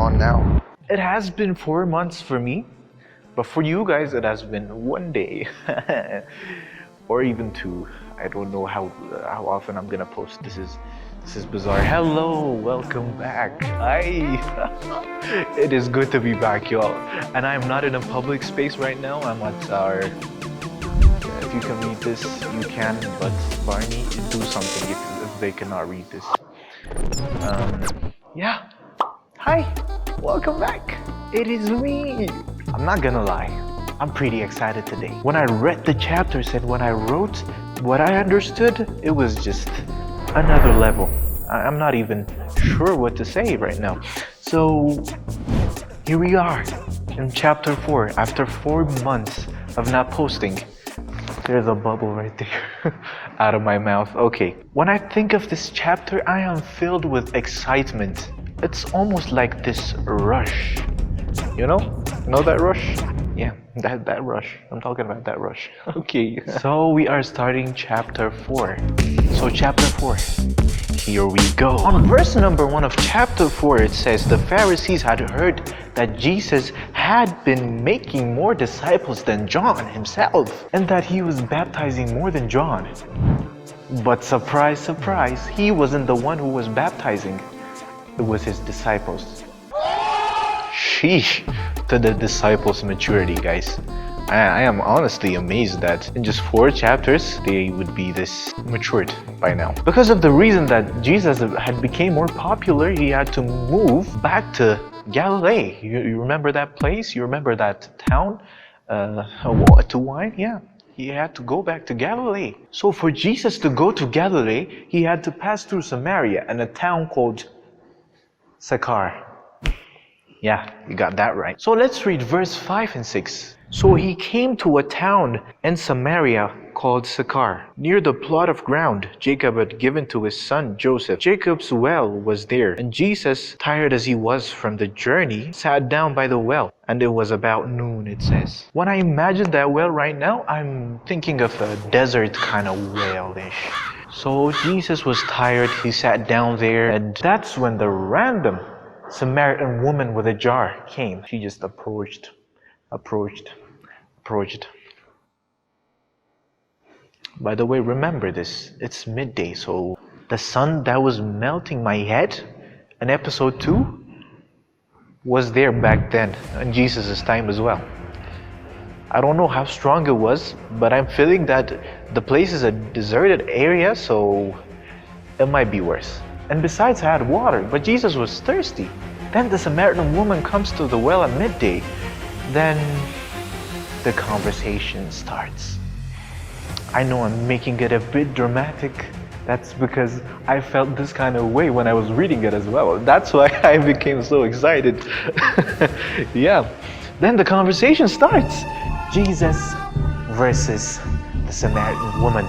on now. It has been 4 months for me, but for you guys it has been 1 day. Or even 2. I don't know how often I'm gonna post. This is bizarre. Hello, welcome back. Hi. It is good to be back, y'all. And I'm not in a public space right now. I'm at our... If you can read this, you can, but Barney, do something if they cannot read this. Yeah. Hi, welcome back. It is me. I'm not gonna lie, I'm pretty excited today. When I read the chapters and when I wrote what I understood, it was just another level. I'm not even sure what to say right now. So here we are in chapter 4 after 4 months of not posting. There's a bubble right there out of my mouth. Okay, when I think of this chapter, I am filled with excitement. It's almost like this rush. You know that rush? Yeah, that rush. I'm talking about that rush. Okay. So we are starting chapter 4. So chapter 4. Here we go. On verse number 1 of chapter 4, it says, the Pharisees had heard that Jesus had been making more disciples than John himself, and that he was baptizing more than John. But surprise, surprise, he wasn't the one who was baptizing. It was his disciples. Sheesh to the disciples' maturity, guys. I am honestly amazed that in just 4 chapters they would be this matured by now. Because of the reason that Jesus had become more popular, he had to move back to Galilee. You remember that place? You remember that town? To wine? Yeah. He had to go back to Galilee. So for Jesus to go to Galilee, he had to pass through Samaria and a town called Sychar. Yeah, you got that right. So let's read verse 5 and 6. So he came to a town in Samaria called Sychar, near the plot of ground Jacob had given to his son Joseph. Jacob's well was there, and Jesus, tired as he was from the journey, sat down by the well. And it was about noon, it says. When I imagine that well right now, I'm thinking of a desert kind of well-ish. So Jesus was tired, he sat down there, and that's when the random Samaritan woman with a jar came. She just approached. By the way, remember this, it's midday, so the sun that was melting my head in episode 2 was there back then, in Jesus' time as well. I don't know how strong it was, but I'm feeling that the place is a deserted area, so it might be worse. And besides, I had water, but Jesus was thirsty. Then the Samaritan woman comes to the well at midday. Then the conversation starts. I know I'm making it a bit dramatic. That's because I felt this kind of way when I was reading it as well. That's why I became so excited. Yeah. Then the conversation starts. Jesus versus the Samaritan woman.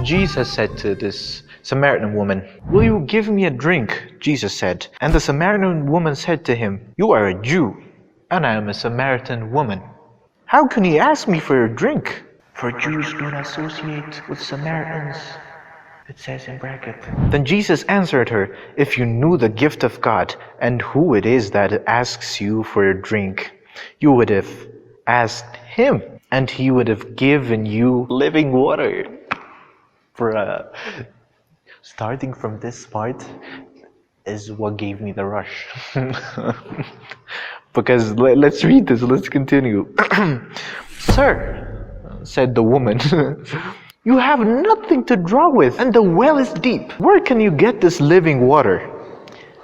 Jesus said to this Samaritan woman, "Will you give me a drink?" Jesus said. And the Samaritan woman said to him, "You are a Jew, and I am a Samaritan woman. How can you ask me for a drink? For Jews do not associate with Samaritans," it says in bracket. Then Jesus answered her, "If you knew the gift of God and who it is that asks you for a drink, you would have asked him, and he would have given you living water." Starting from this part is what gave me the rush. Because let's read this, let's continue. "Sir," said the woman, "you have nothing to draw with, and the well is deep. Where can you get this living water?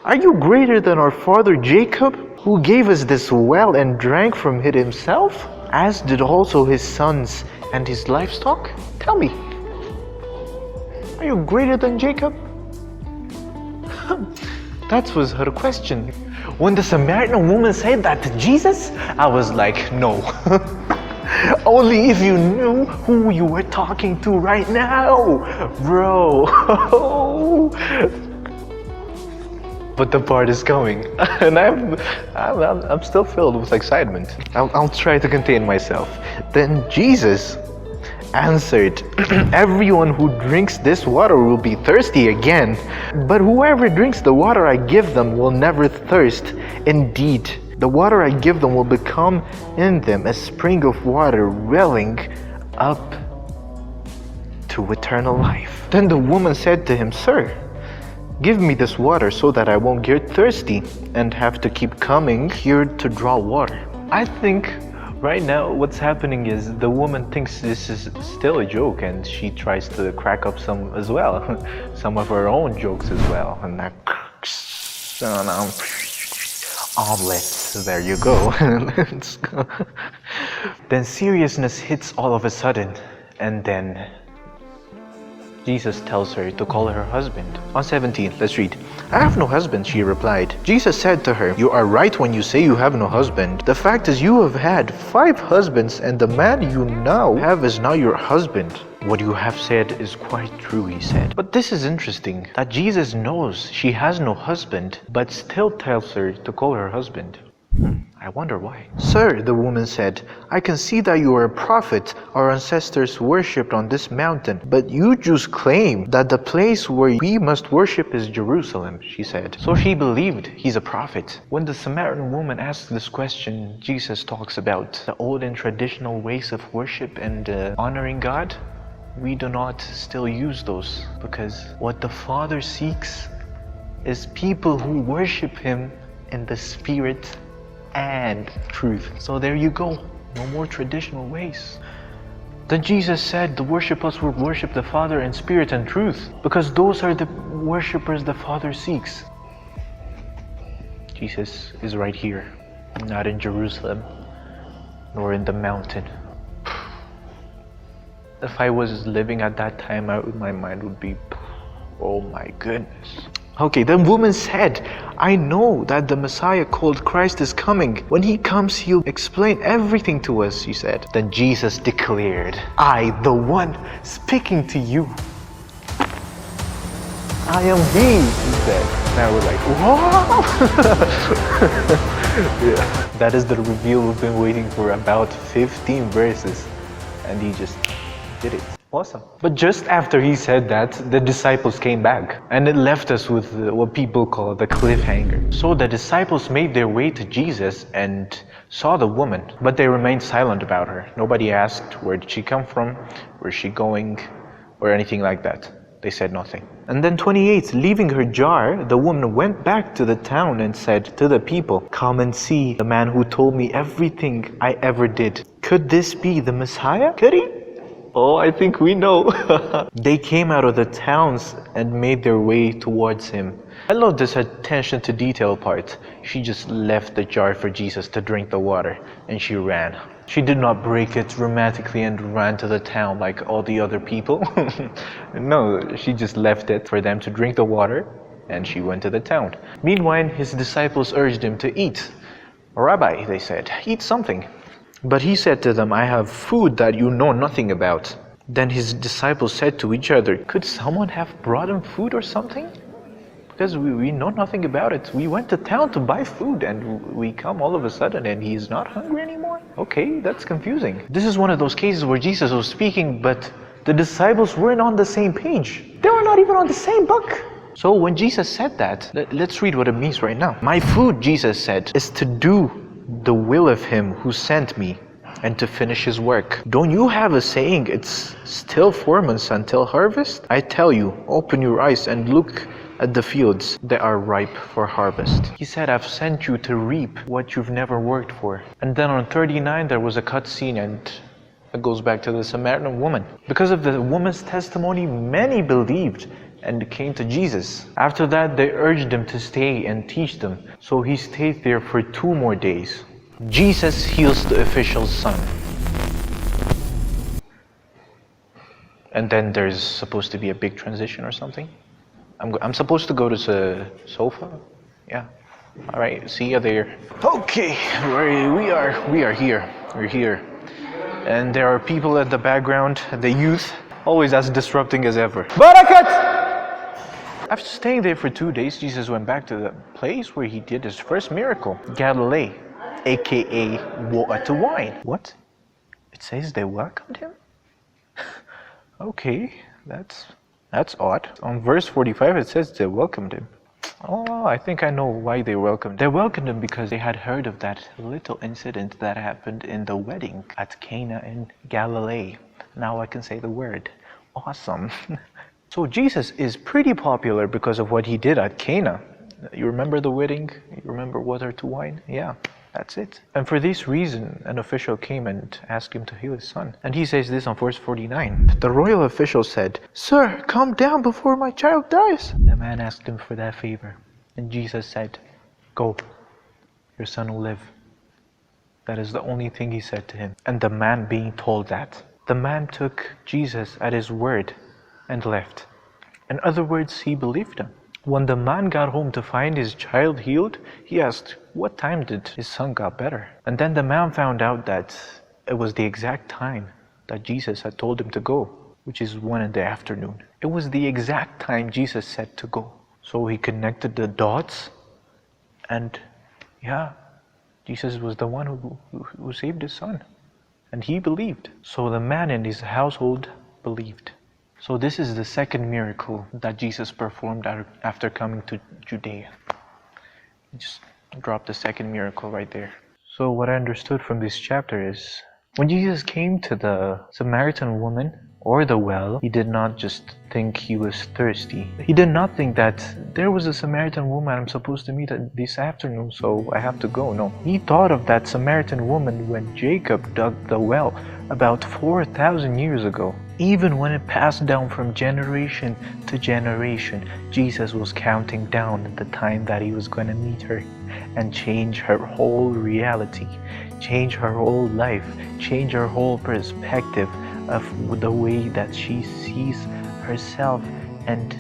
Are you greater than our father Jacob, who gave us this well and drank from it himself, as did also his sons and his livestock? Tell me, are you greater than Jacob?" That was her question. When the Samaritan woman said that to Jesus, I was like, no. Only if you knew who you were talking to right now, bro. But the part is coming, and I'm still filled with excitement. I'll try to contain myself. Then Jesus answered, "Everyone who drinks this water will be thirsty again, but whoever drinks the water I give them will never thirst. Indeed, the water I give them will become in them a spring of water welling up to eternal life." Then the woman said to him, "Sir, give me this water so that I won't get thirsty and have to keep coming here to draw water." I think right now what's happening is the woman thinks this is still a joke and she tries to crack up some as well. Some of her own jokes as well. And that omelets, there you go. Then seriousness hits all of a sudden, and then Jesus tells her to call her husband. On 17, let's read. "I have no husband," she replied. Jesus said to her, "You are right when you say you have no husband. The fact is you have had 5 husbands, and the man you now have is not your husband. What you have said is quite true," he said. But this is interesting, that Jesus knows she has no husband, but still tells her to call her husband. I wonder why. "Sir," the woman said, "I can see that you are a prophet. Our ancestors worshipped on this mountain, but you Jews claim that the place where we must worship is Jerusalem," she said. So she believed he's a prophet. When the Samaritan woman asks this question, Jesus talks about the old and traditional ways of worship and honoring God. We do not still use those, because what the Father seeks is people who worship Him in the Spirit and truth. So there you go, no more traditional ways. Then Jesus said the worshipers will worship the Father in spirit and truth, because those are the worshipers the Father seeks. Jesus is right here, not in Jerusalem, nor in the mountain. If I was living at that time, my mind would be, oh my goodness. Okay, the woman said, "I know that the Messiah called Christ is coming. When he comes, he'll explain everything to us," she said. Then Jesus declared, "I, the one speaking to you, I am he," he said. Now we're like, wow! Yeah. That is the reveal we've been waiting for about 15 verses. And he just did it. Awesome. But just after he said that, the disciples came back, and it left us with what people call the cliffhanger. So the disciples made their way to Jesus and saw the woman, but they remained silent about her. Nobody asked where did she come from, where is she going, or anything like that. They said nothing. And then 28, leaving her jar, the woman went back to the town and said to the people, "Come and see the man who told me everything I ever did. Could this be the Messiah? Could he?" Oh, I think we know. They came out of the towns and made their way towards him. I love this attention to detail part. She just left the jar for Jesus to drink the water, and she ran. She did not break it romantically and ran to the town like all the other people. No, she just left it for them to drink the water, and she went to the town. Meanwhile, his disciples urged him to eat. "Rabbi," they said, "eat something." But he said to them, "I have food that you know nothing about." Then his disciples said to each other, "Could someone have brought him food or something? Because we know nothing about it. We went to town to buy food and we come all of a sudden and he's not hungry anymore?" Okay, that's confusing. This is one of those cases where Jesus was speaking, but the disciples weren't on the same page. They were not even on the same book. So when Jesus said that, let's read what it means right now. "My food," Jesus said, "is to do the will of him who sent me and to finish his work. Don't you have a saying, it's still 4 months until harvest? I tell you, open your eyes and look at the fields that are ripe for harvest." He said, "I've sent you to reap what you've never worked for." And then on 39 there was a cut scene, and it goes back to the Samaritan woman. Because of the woman's testimony, many believed and came to Jesus. After that, they urged him to stay and teach them. So he stayed there for 2 more days. Jesus heals the official's son. And then there's supposed to be a big transition or something. I'm supposed to go to the sofa? Yeah. All right, see you there. Okay, we are here. We're here. And there are people at the background, the youth, always as disrupting as ever. Barakat! After staying there for 2 days, Jesus went back to the place where he did his first miracle, Galilee, aka water to wine. What? It says they welcomed him? Okay, that's odd. On verse 45 it says they welcomed him. Oh, I think I know why they welcomed him. They welcomed him because they had heard of that little incident that happened in the wedding at Cana in Galilee. Now I can say the word. Awesome. So Jesus is pretty popular because of what he did at Cana. You remember the wedding? You remember water to wine? Yeah, that's it. And for this reason, an official came and asked him to heal his son. And he says this on verse 49. The royal official said, "Sir, calm down before my child dies." The man asked him for that favor. And Jesus said, "Go, your son will live." That is the only thing he said to him. And the man being told that, the man took Jesus at his word and left. In other words, he believed him. When the man got home to find his child healed, he asked, what time did his son got better? And then the man found out that it was the exact time that Jesus had told him to go, which is 1 in the afternoon. It was the exact time Jesus said to go. So he connected the dots, and yeah, Jesus was the one who saved his son. And he believed. So the man and his household believed. So this is the second miracle that Jesus performed after coming to Judea. Just drop the second miracle right there. So what I understood from this chapter is, when Jesus came to the Samaritan woman or the well, he did not just think he was thirsty. He did not think that there was a Samaritan woman I'm supposed to meet this afternoon, so I have to go. No, he thought of that Samaritan woman when Jacob dug the well about 4,000 years ago. Even when it passed down from generation to generation, Jesus was counting down the time that he was going to meet her and change her whole reality, change her whole life, change her whole perspective of the way that she sees herself and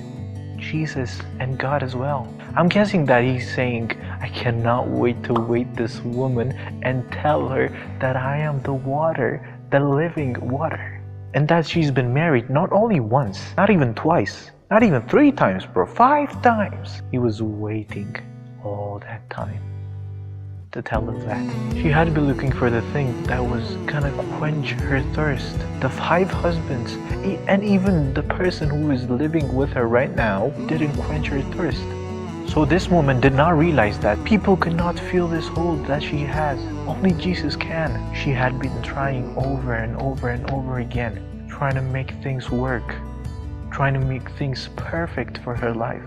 Jesus and God as well. I'm guessing that he's saying, I cannot wait to wait this woman and tell her that I am the water, the living water. And that she's been married not only once, not even twice, not even 3 times, bro, 5 times. He was waiting all that time to tell her that. She had been looking for the thing that was gonna quench her thirst. The 5 husbands, and even the person who is living with her right now, didn't quench her thirst. So this woman did not realize that people could not feel this hold that she has. Only Jesus can. She had been trying over and over and over again, trying to make things work, trying to make things perfect for her life.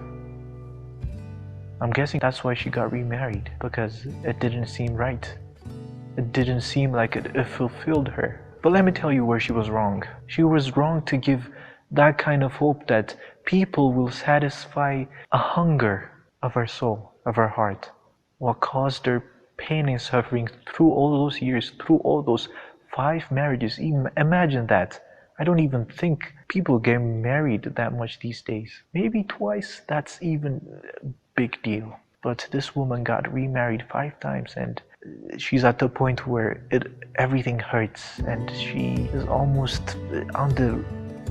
I'm guessing that's why she got remarried, because it didn't seem right. It didn't seem like it fulfilled her. But let me tell you where she was wrong. She was wrong to give that kind of hope that people will satisfy a hunger of her soul, of her heart. What caused her pain and suffering through all those years, through all those 5 marriages. Imagine that. I don't even think people get married that much these days. Maybe twice, that's even a big deal. But this woman got remarried 5 times, and she's at the point where everything hurts, and she is almost on the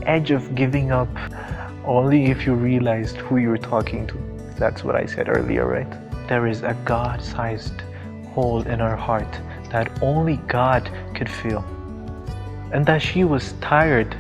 edge of giving up. Only if you realized who you're talking to. That's what I said earlier, right? There is a God-sized hole in her heart that only God could fill. And that she was tired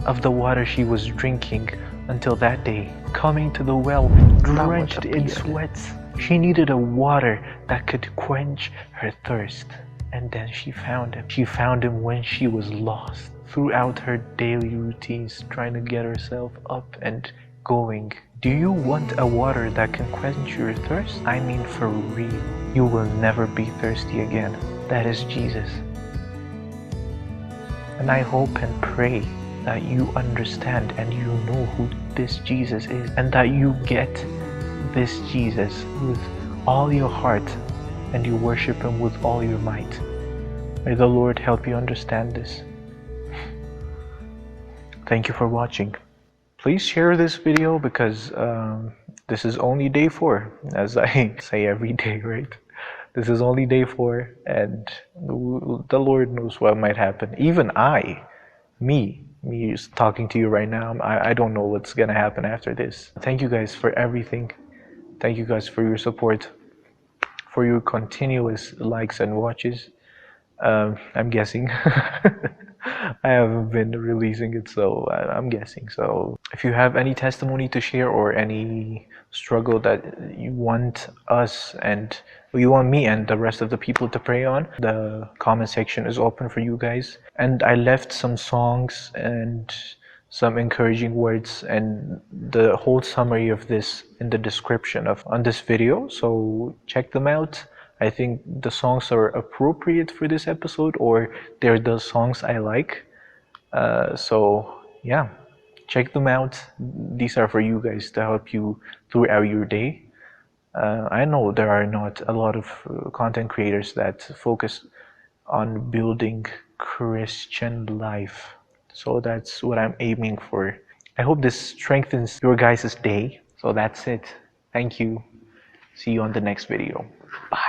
of the water she was drinking until that day, coming to the well, drenched in sweats. She needed a water that could quench her thirst. And then she found him. She found him when she was lost. Throughout her daily routines, trying to get herself up and going. Do you want a water that can quench your thirst? I mean, for real. You will never be thirsty again. That is Jesus. And I hope and pray that you understand and you know who this Jesus is, and that you get this Jesus with all your heart and you worship him with all your might. May the Lord help you understand this. Thank you for watching. Please share this video because this is only day 4, as I say every day, right? This is only day 4, and the Lord knows what might happen. Even me is talking to you right now. I don't know what's gonna happen after this. Thank you guys for everything. Thank you guys for your support, for your continuous likes and watches. I'm guessing. I haven't been releasing it, so I'm guessing. So, if you have any testimony to share or any struggle that you want us and you want me and the rest of the people to pray on, the comment section is open for you guys. And I left some songs and some encouraging words and the whole summary of this in the description of on this video, so check them out. I think the songs are appropriate for this episode, or they're the songs I like. So yeah, check them out. These are for you guys to help you throughout your day. I know there are not a lot of content creators that focus on building Christian life. So that's what I'm aiming for. I hope this strengthens your guys' day. So that's it. Thank you. See you on the next video. Bye.